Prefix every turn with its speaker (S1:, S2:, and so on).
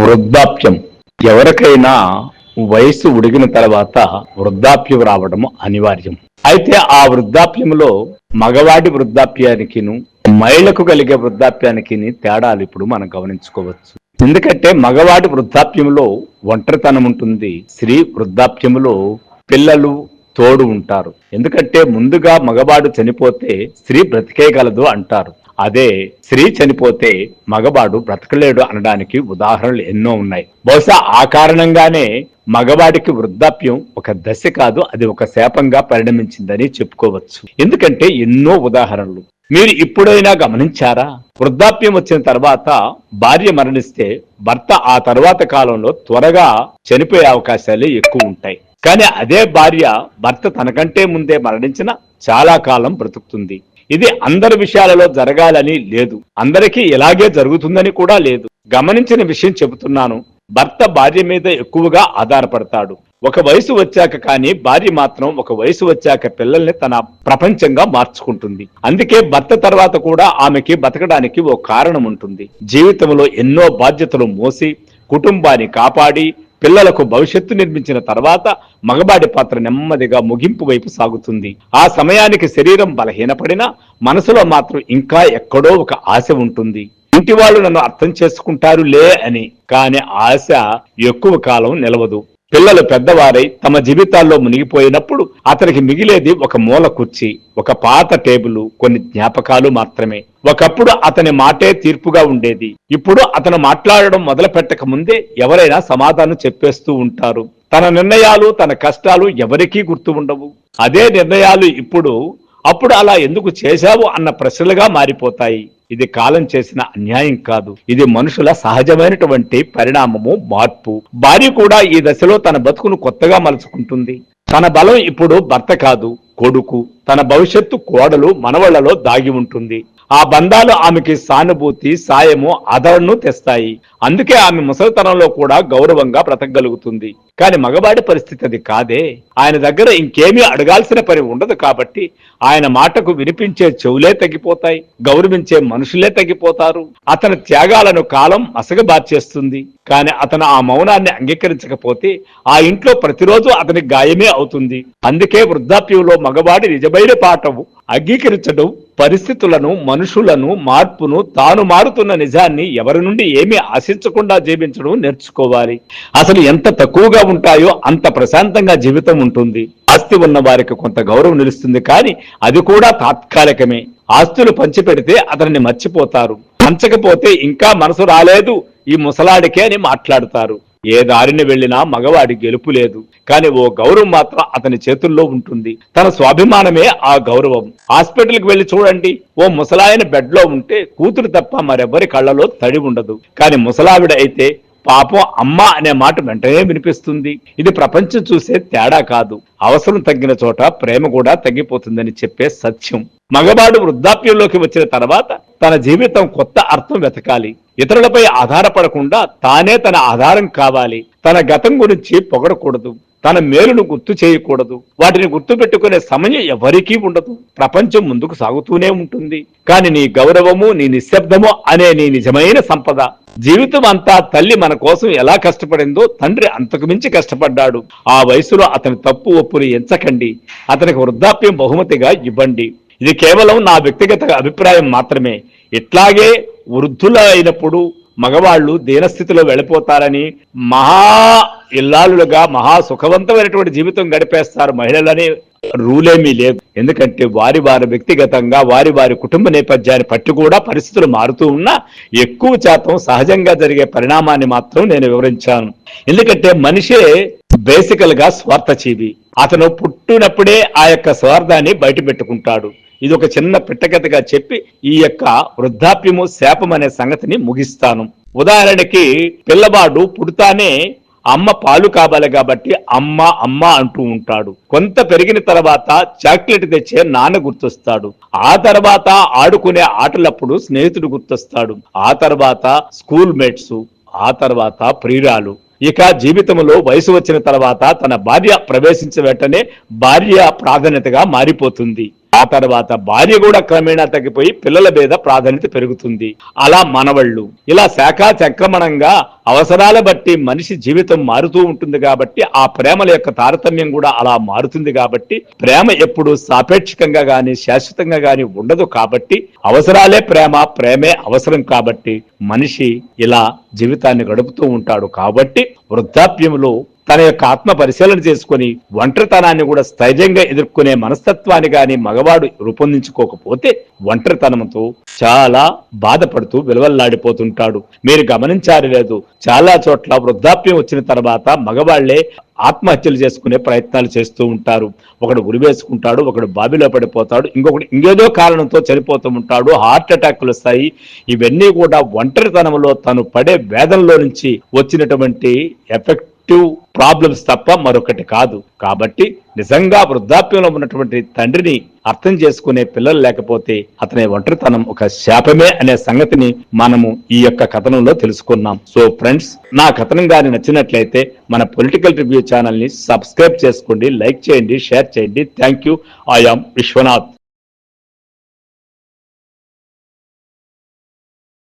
S1: వృద్ధాప్యం ఎవరికైనా వయసు ఉడిగిన తర్వాత వృద్ధాప్యం రావడం అనివార్యం. అయితే ఆ వృద్ధాప్యంలో మగవాడి వృద్ధాప్యానికిను మహిళకు కలిగే వృద్ధాప్యానికి తేడాలు ఇప్పుడు మనం గమనించుకోవచ్చు. ఎందుకంటే మగవాడి వృద్ధాప్యంలో ఒంటరితనం ఉంటుంది, స్త్రీ వృద్ధాప్యంలో పిల్లలు తోడు ఉంటారు. ఎందుకంటే ముందుగా మగవాడు చనిపోతే స్త్రీ బ్రతికేయగలదు అంటారు. అదే స్త్రీ చనిపోతే మగవాడు బ్రతకలేడు అనడానికి ఉదాహరణలు ఎన్నో ఉన్నాయి. బహుశా ఆ కారణంగానే మగవాడికి వృద్ధాప్యం ఒక దశ కాదు, అది ఒక శాపంగా పరిణమించిందని చెప్పుకోవచ్చు. ఎందుకంటే ఎన్నో ఉదాహరణలు మీరు ఇప్పుడైనా గమనించారా? వృద్ధాప్యం వచ్చిన తర్వాత భార్య మరణిస్తే భర్త ఆ తర్వాత కాలంలో త్వరగా చనిపోయే అవకాశాలు ఎక్కువ ఉంటాయి. కానీ అదే భార్య భర్త తనకంటే ముందే మరణించిన చాలా కాలం బ్రతుకుతుంది. ఇది అందరి విషయాలలో జరగాలని లేదు, అందరికీ ఇలాగే జరుగుతుందని కూడా లేదు. గమనించిన విషయం చెబుతున్నాను. భర్త భార్య మీద ఎక్కువగా ఆధారపడతాడు ఒక వయసు వచ్చాక, కానీ భార్య మాత్రం ఒక వయసు వచ్చాక పిల్లల్ని తన ప్రపంచంగా మార్చుకుంటుంది. అందుకే భర్త తర్వాత కూడా ఆమెకి బతకడానికి ఓ కారణం ఉంటుంది. జీవితంలో ఎన్నో బాధ్యతలు మోసి కుటుంబాన్ని కాపాడి పిల్లలకు భవిష్యత్తు నిర్మించిన తర్వాత మగబాడి పాత్ర నెమ్మదిగా ముగింపు వైపు సాగుతుంది. ఆ సమయానికి శరీరం బలహీనపడినా మనసులో మాత్రం ఇంకా ఎక్కడో ఒక ఆశ ఉంటుంది. ఇంటి వాళ్ళు నన్ను అర్థం చేసుకుంటారులే అని. కానీ ఆశ ఎక్కువ కాలం నిలవదు. పిల్లలు పెద్దవారై తమ జీవితాల్లో మునిగిపోయినప్పుడు అతనికి మిగిలేది ఒక మూల కుర్చీ, ఒక పాత టేబుల్, కొన్ని జ్ఞాపకాలు మాత్రమే. ఒకప్పుడు అతని మాటే తీర్పుగా ఉండేది. ఇప్పుడు అతను మాట్లాడడం మొదలు పెట్టక ముందే ఎవరైనా సమాధానం చెప్పేస్తూ ఉంటారు. తన నిర్ణయాలు, తన కష్టాలు ఎవరికీ గుర్తు ఉండవు. అదే నిర్ణయాలు అప్పుడు అలా ఎందుకు చేశావు అన్న ప్రశ్నలుగా మారిపోతాయి. ఇది కాలం చేసిన అన్యాయం కాదు, ఇది మనుషుల సహజమైనటువంటి పరిణామము, మార్పు. భార్య కూడా ఈ దశలో తన బతుకును కొత్తగా మలుచుకుంటుంది. తన బలం ఇప్పుడు భర్త కాదు, కొడుకు. తన భవిష్యత్తు కోడలు, మనవళ్లలో దాగి ఉంటుంది. ఆ బంధాలు ఆమెకి సానుభూతి, సాయము, ఆదరణను తెస్తాయి. అందుకే ఆమె ముసలితనంలో కూడా గౌరవంగా బ్రతకగలుగుతుంది. కానీ మగవాడి పరిస్థితి అది కాదే. ఆయన దగ్గర ఇంకేమీ అడగాల్సిన పని ఉండదు. కాబట్టి ఆయన మాటకు వినిపించే చెవులే తగ్గిపోతాయి, గౌరవించే మనుషులే తగ్గిపోతారు. అతని త్యాగాలను కాలం మసగబార్చేస్తుంది. కానీ అతను ఆ మౌనాన్ని అంగీకరించకపోతే ఆ ఇంట్లో ప్రతిరోజు అతని గాయమే అవుతుంది. అందుకే వృద్ధాప్యంలో మగవాడి నిజమైన పాఠము అంగీకరించడం, పరిస్థితులను, మనుషులను, మార్పును, తాను మారుతున్న నిజాన్ని, ఎవరి నుండి ఏమీ ఆశించకుండా జీవించడం నేర్చుకోవాలి. అసలు ఎంత తక్కువగా ఉంటాయో అంత ప్రశాంతంగా జీవితం ఉంటుంది. ఆస్తి ఉన్న వారికి కొంత గౌరవం నిలుస్తుంది, కానీ అది కూడా తాత్కాలికమే. ఆస్తులు పంచిపెడితే అతన్ని మర్చిపోతారు, పంచకపోతే ఇంకా మనసు రాలేదు ఈ ముసలాడికే అని మాట్లాడతారు. ఏ దారిని వెళ్ళినా మగవాడి గెలుపు లేదు, కానీ ఓ గౌరవం మాత్రం అతని చేతుల్లో ఉంటుంది. తన స్వాభిమానమే ఆ గౌరవం. హాస్పిటల్కి వెళ్ళి చూడండి, ఓ ముసలాయన బెడ్ లో ఉంటే కూతురు తప్ప మరెవ్వరి కళ్ళలో తడి ఉండదు. కానీ ముసలావిడ అయితే పాపం అమ్మ అనే మాట వెంటనే వినిపిస్తుంది. ఇది ప్రపంచం చూసే తేడా కాదు, అవసరం తగ్గిన చోట ప్రేమ కూడా తగ్గిపోతుందని చెప్పే సత్యం. మగవాడు వృద్ధాప్యంలోకి వచ్చిన తర్వాత తన జీవితం కొత్త అర్థం వెతకాలి. ఇతరులపై ఆధారపడకుండా తానే తన ఆధారం కావాలి. తన గతం గురించి పొగడకూడదు, తన మేలును గుర్తు చేయకూడదు. వాటిని గుర్తు పెట్టుకునే సమయం ఎవరికీ ఉండదు. ప్రపంచం ముందుకు సాగుతూనే ఉంటుంది. కానీ నీ గౌరవము, నీ నిశ్శబ్దము అనే నీ నిజమైన సంపద. జీవితం అంతా తల్లి మన కోసం ఎలా కష్టపడిందో తండ్రి అంతకు మించి కష్టపడ్డాడు. ఆ వయసులో అతని తప్పు ఒప్పుని ఎంచకండి, అతనికి వృద్ధాప్యం బహుమతిగా ఇవ్వండి. ఇది కేవలం నా వ్యక్తిగత అభిప్రాయం మాత్రమే. ఇట్లాగే వృద్ధులు అయినప్పుడు మగవాళ్ళు దీనస్థితిలో వెళ్ళిపోతారని, మహా ఇల్లాలుగా మహా సుఖవంతమైనటువంటి జీవితం గడిపేస్తారు మహిళలనే రూలేమీ లేదు. ఎందుకంటే వారి వ్యక్తిగతంగా వారి కుటుంబ నేపథ్యాన్ని పట్టి కూడా పరిస్థితులు మారుతూ ఉన్నా ఎక్కువ శాతం సహజంగా జరిగే పరిణామాన్ని మాత్రం నేను వివరించాను. ఎందుకంటే మనిషే బేసికల్ గా స్వార్థజీవి. అతను పుట్టినప్పుడే ఆ యొక్క స్వార్థాన్ని బయట పెట్టుకుంటాడు. ఇది ఒక చిన్న పిట్టకథగా చెప్పి ఈ యొక్క వృద్ధాప్యము శాపం అనే సంగతిని ముగిస్తాను. ఉదాహరణకి పిల్లవాడు పుడతానే అమ్మ పాలు కావాలి కాబట్టి అమ్మ అమ్మ అంటూ ఉంటాడు. కొంత పెరిగిన తర్వాత చాక్లెట్ తెచ్చే నాన్న గుర్తొస్తాడు. ఆ తర్వాత ఆడుకునే ఆటలప్పుడు స్నేహితుడు గుర్తొస్తాడు. ఆ తర్వాత స్కూల్ మేట్స్, ఆ తర్వాత ప్రియురాలు. ఇక జీవితంలో వయసు వచ్చిన తర్వాత తన భార్య ప్రవేశించిన వెంటనే భార్య ప్రాధాన్యతగా మారిపోతుంది. ఆ తర్వాత భార్య కూడా క్రమేణా తగ్గిపోయి పిల్లల మీద ప్రాధాన్యత పెరుగుతుంది. అలా మనవళ్ళు ఇలా శాఖా సంక్రమణంగా అవసరాల బట్టి మనిషి జీవితం మారుతూ ఉంటుంది కాబట్టి ఆ ప్రేమల యొక్క తారతమ్యం కూడా అలా మారుతుంది కాబట్టి ప్రేమ ఎప్పుడు సాపేక్షికంగా గాని శాశ్వతంగా గాని ఉండదు. కాబట్టి అవసరాలే ప్రేమ, ప్రేమే అవసరం. కాబట్టి మనిషి ఇలా జీవితాన్ని గడుపుతూ ఉంటాడు. కాబట్టి వృద్ధాప్యంలో తన యొక్క ఆత్మ పరిశీలన చేసుకుని ఒంటరితనాన్ని కూడా స్థైర్యంగా ఎదుర్కొనే మనస్తత్వాన్ని గాని మగవాడు రూపొందించుకోకపోతే ఒంటరితనంతో చాలా బాధపడుతూ విలువల్లాడిపోతుంటాడు. మీరు గమనించారు లేదు, చాలా చోట్ల వృద్ధాప్యం వచ్చిన తర్వాత మగవాళ్లే ఆత్మహత్యలు చేసుకునే ప్రయత్నాలు చేస్తూ ఉంటారు. ఒకడు ఉరి వేసుకుంటాడు, ఒకడు బావిలో పడిపోతాడు, ఇంకొకటి ఇంకేదో కారణంతో చనిపోతూ ఉంటాడు, హార్ట్ అటాక్లు వస్తాయి. ఇవన్నీ కూడా ఒంటరితనంలో తను పడే వేదనలో నుంచి వచ్చినటువంటి ఎఫెక్ట్ ప్రాబ్లమ్స్ తప్ప మరొకటి కాదు. కాబట్టి నిజంగా వృద్ధాప్యంలో ఉన్నటువంటి తండ్రిని అర్థం చేసుకునే పిల్లలు లేకపోతే అతని ఒంటరితనం ఒక శాపమే అనే సంగతిని మనము ఈ యొక్క కథనంలో తెలుసుకున్నాం. సో ఫ్రెండ్స్, నా కథనం గాని నచ్చినట్లయితే మన పొలిటికల్ రివ్యూ ఛానల్ ని సబ్స్క్రైబ్ చేసుకోండి, లైక్ చేయండి, షేర్ చేయండి. Thank you. I am Vishwanath.